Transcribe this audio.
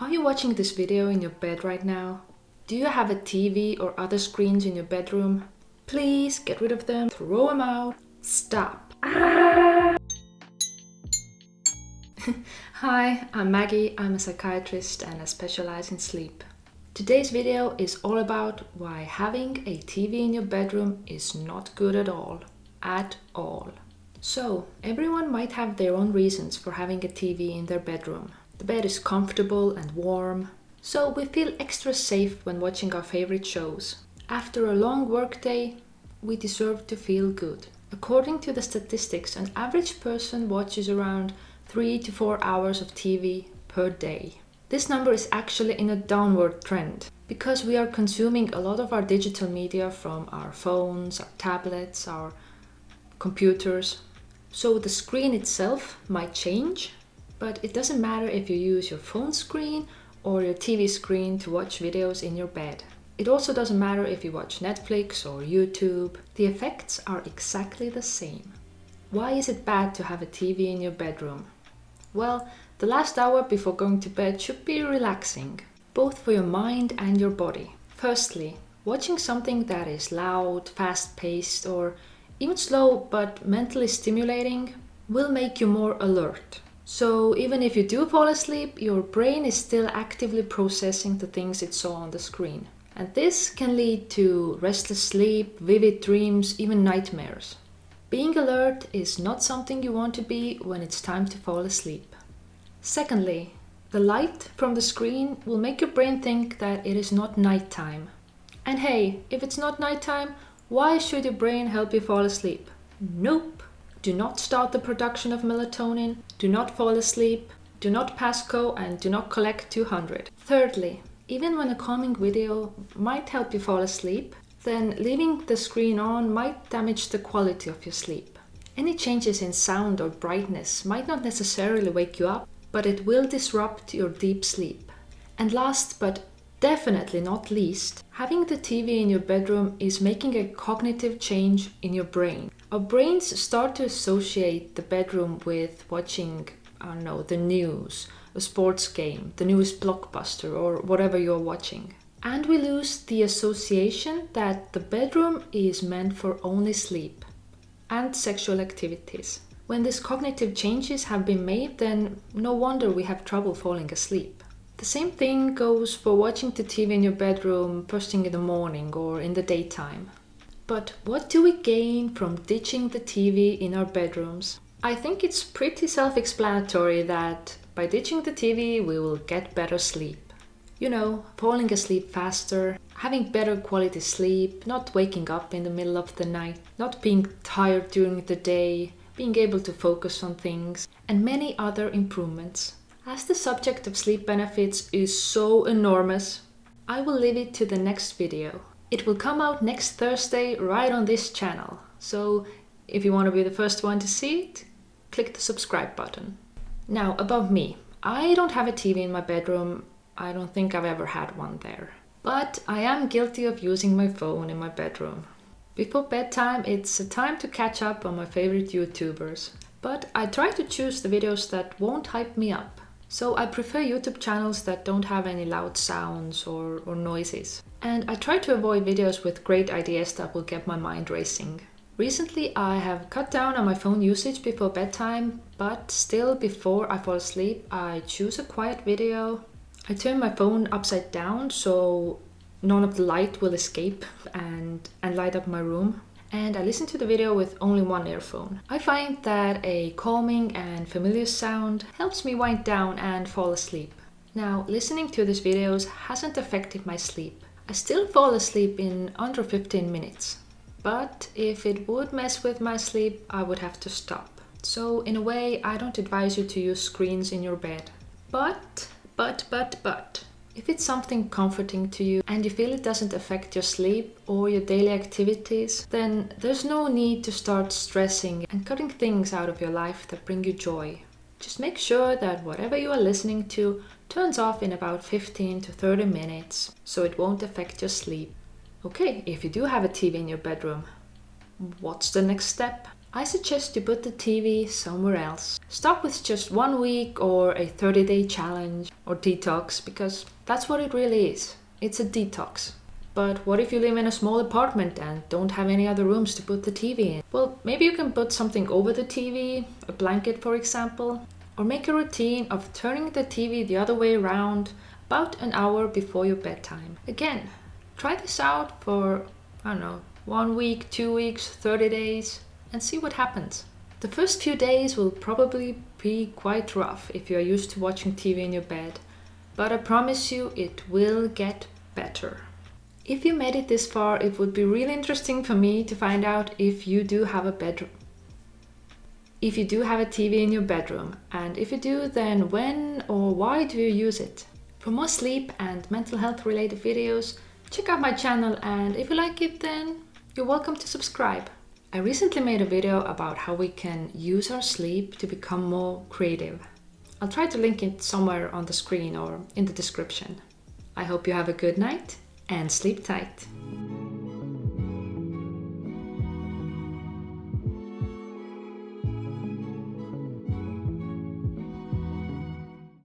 Are you watching this video in your bed right now? Do you have a TV or other screens in your bedroom? Please get rid of them, throw them out, stop. Hi, I'm Maggie, I'm a psychiatrist and I specialize in sleep. Today's video is all about why having a TV in your bedroom is not good at all. At all. So, everyone might have their own reasons for having a TV in their bedroom. The bed is comfortable and warm, so we feel extra safe when watching our favorite shows. After a long workday, we deserve to feel good. According to the statistics, an average person watches around 3 to 4 hours of TV per day. This number is actually in a downward trend because we are consuming a lot of our digital media from our phones, our tablets, our computers. So the screen itself might change, but it doesn't matter if you use your phone screen or your TV screen to watch videos in your bed. It also doesn't matter if you watch Netflix or YouTube. The effects are exactly the same. Why is it bad to have a TV in your bedroom? Well, the last hour before going to bed should be relaxing, both for your mind and your body. Firstly, watching something that is loud, fast-paced, or even slow but mentally stimulating will make you more alert. So even if you do fall asleep, your brain is still actively processing the things it saw on the screen. And this can lead to restless sleep, vivid dreams, even nightmares. Being alert is not something you want to be when it's time to fall asleep. Secondly, the light from the screen will make your brain think that it is not nighttime. And hey, if it's not nighttime, why should your brain help you fall asleep? Nope. Do not start the production of melatonin, do not fall asleep, do not pass go, and do not collect 200. Thirdly, even when a calming video might help you fall asleep, then leaving the screen on might damage the quality of your sleep. Any changes in sound or brightness might not necessarily wake you up, but it will disrupt your deep sleep. And last but definitely not least, having the TV in your bedroom is making a cognitive change in your brain. Our brains start to associate the bedroom with watching, the news, a sports game, the newest blockbuster, or whatever you're watching. And we lose the association that the bedroom is meant for only sleep and sexual activities. When these cognitive changes have been made, then no wonder we have trouble falling asleep. The same thing goes for watching the TV in your bedroom first thing in the morning or in the daytime. But what do we gain from ditching the TV in our bedrooms? I think it's pretty self-explanatory that by ditching the TV we will get better sleep. You know, falling asleep faster, having better quality sleep, not waking up in the middle of the night, not being tired during the day, being able to focus on things, and many other improvements. As the subject of sleep benefits is so enormous, I will leave it to the next video. It will come out next Thursday right on this channel. So if you want to be the first one to see it, click the subscribe button. Now about me. I don't have a TV in my bedroom. I don't think I've ever had one there. But I am guilty of using my phone in my bedroom. Before bedtime, it's a time to catch up on my favorite YouTubers. But I try to choose the videos that won't hype me up. So I prefer YouTube channels that don't have any loud sounds or noises. And I try to avoid videos with great ideas that will get my mind racing. Recently I have cut down on my phone usage before bedtime, but still before I fall asleep I choose a quiet video. I turn my phone upside down so none of the light will escape and light up my room. And I listen to the video with only one earphone. I find that a calming and familiar sound helps me wind down and fall asleep. Now, listening to these videos hasn't affected my sleep. I still fall asleep in under 15 minutes. But if it would mess with my sleep, I would have to stop. So in a way, I don't advise you to use screens in your bed. But, if it's something comforting to you and you feel it doesn't affect your sleep or your daily activities, then there's no need to start stressing and cutting things out of your life that bring you joy. Just make sure that whatever you are listening to turns off in about 15 to 30 minutes so it won't affect your sleep. Okay, if you do have a TV in your bedroom, what's the next step? I suggest you put the TV somewhere else. Start with just 1 week or a 30-day challenge or detox, because that's what it really is. It's a detox. But what if you live in a small apartment and don't have any other rooms to put the TV in? Well, maybe you can put something over the TV, a blanket for example, or make a routine of turning the TV the other way around about an hour before your bedtime. Again, try this out for, 1 week, 2 weeks, 30 days, and see what happens. The first few days will probably be quite rough if you are used to watching TV in your bed, but I promise you it will get better. If you made it this far, it would be really interesting for me to find out if you do have a TV in your bedroom, and if you do, then when or why do you use it? For more sleep and mental health related videos, check out my channel, and if you like it, then you're welcome to subscribe. I recently made a video about how we can use our sleep to become more creative. I'll try to link it somewhere on the screen or in the description. I hope you have a good night and sleep tight.